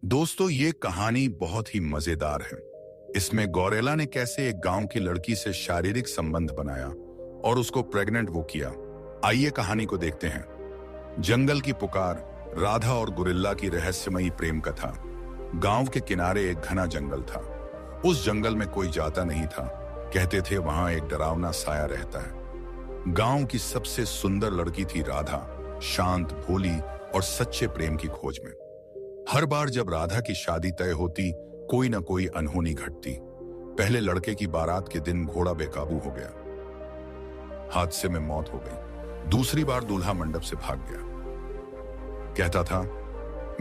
दोस्तों, ये कहानी बहुत ही मजेदार है। इसमें गौरेला ने कैसे एक गांव की लड़की से शारीरिक संबंध बनाया और उसको प्रेग्नेंट वो किया। आइए कहानी को देखते हैं। जंगल की पुकार, राधा और गुरिल्ला की रहस्यमयी प्रेम कथा। गांव के किनारे एक घना जंगल था। उस जंगल में कोई जाता नहीं था। कहते थे वहां एक डरावना साया रहता है। गांव की सबसे सुंदर लड़की थी राधा, शांत, भोली और सच्चे प्रेम की खोज में। हर बार जब राधा की शादी तय होती, कोई ना कोई अनहोनी घटती। पहले लड़के की बारात के दिन घोड़ा बेकाबू हो गया, हादसे में मौत हो गई। दूसरी बार दूल्हा मंडप से भाग गया। कहता था,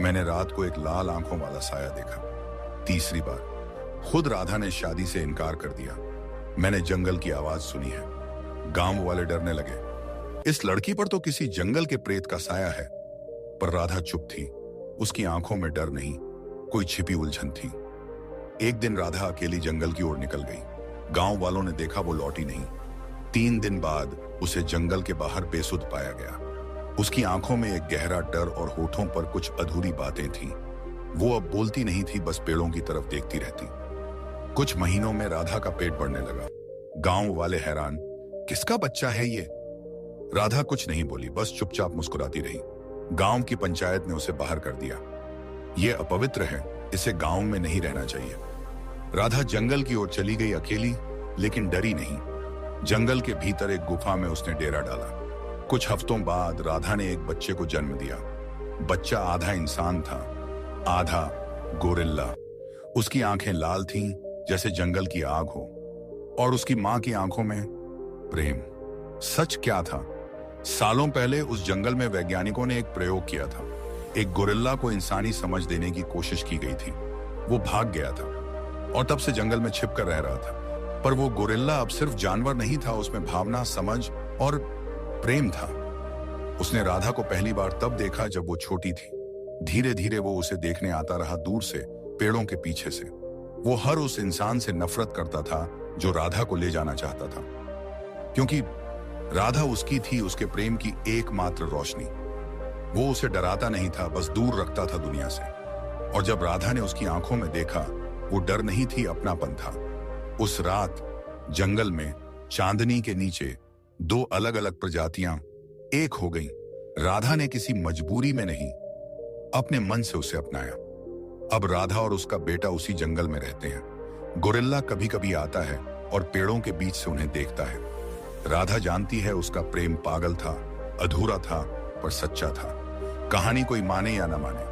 मैंने रात को एक लाल आंखों वाला साया देखा। तीसरी बार खुद राधा ने शादी से इनकार कर दिया। मैंने जंगल की आवाज सुनी है। गांव वाले डरने लगे। इस लड़की पर तो किसी जंगल के प्रेत का साया है। पर राधा चुप थी। उसकी आंखों में डर नहीं, कोई छिपी उलझन थी। एक दिन राधा अकेली जंगल की ओर निकल गई। गांव वालों ने देखा, वो लौटी नहीं। 3 दिन बाद उसे जंगल के बाहर बेसुध पाया गया। उसकी आंखों में एक गहरा डर और होठों पर कुछ अधूरी बातें थीं। वो अब बोलती नहीं थी, बस पेड़ों की तरफ देखती रहती। कुछ महीनों में राधा का पेट बढ़ने लगा। गांव वाले हैरान, किसका बच्चा है ये? राधा कुछ नहीं बोली, बस चुपचाप मुस्कुराती रही। गांव की पंचायत ने उसे बाहर कर दिया। ये अपवित्र है, इसे गांव में नहीं रहना चाहिए। राधा जंगल की ओर चली गई अकेली, लेकिन डरी नहीं। जंगल के भीतर एक गुफा में उसने डेरा डाला। कुछ हफ्तों बाद राधा ने एक बच्चे को जन्म दिया। बच्चा आधा इंसान था, आधा गोरिल्ला। उसकी आंखें लाल थीं, जैसे जंगल की आग हो, और उसकी मां की आंखों में प्रेम। सच क्या था? सालों पहले उस जंगल में वैज्ञानिकों ने एक प्रयोग किया था। एक गोरिल्ला को इंसानी समझ देने की कोशिश की गई थी। वो भाग गया था और तब से जंगल में छिपकर रह रहा था। पर वो गोरिल्ला अब सिर्फ जानवर नहीं था, उसमें भावना, समझ और प्रेम था। उसने राधा को पहली बार तब देखा जब वो छोटी थी। धीरे धीरे वो उसे देखने आता रहा, दूर से, पेड़ों के पीछे से। वो हर उस इंसान से नफरत करता था जो राधा को ले जाना चाहता था, क्योंकि राधा उसकी थी, उसके प्रेम की एकमात्र रोशनी। वो उसे डराता नहीं था, बस दूर रखता था दुनिया से। और जब राधा ने उसकी आंखों में देखा, वो डर नहीं थी, अपनापन था। उस रात जंगल में चांदनी के नीचे 2 अलग अलग प्रजातियां एक हो गईं। राधा ने किसी मजबूरी में नहीं, अपने मन से उसे अपनाया। अब राधा और उसका बेटा उसी जंगल में रहते हैं। गोरिल्ला कभी कभी आता है और पेड़ों के बीच से उन्हें देखता है। राधा जानती है उसका प्रेम पागल था, अधूरा था, पर सच्चा था। कहानी कोई माने या ना माने,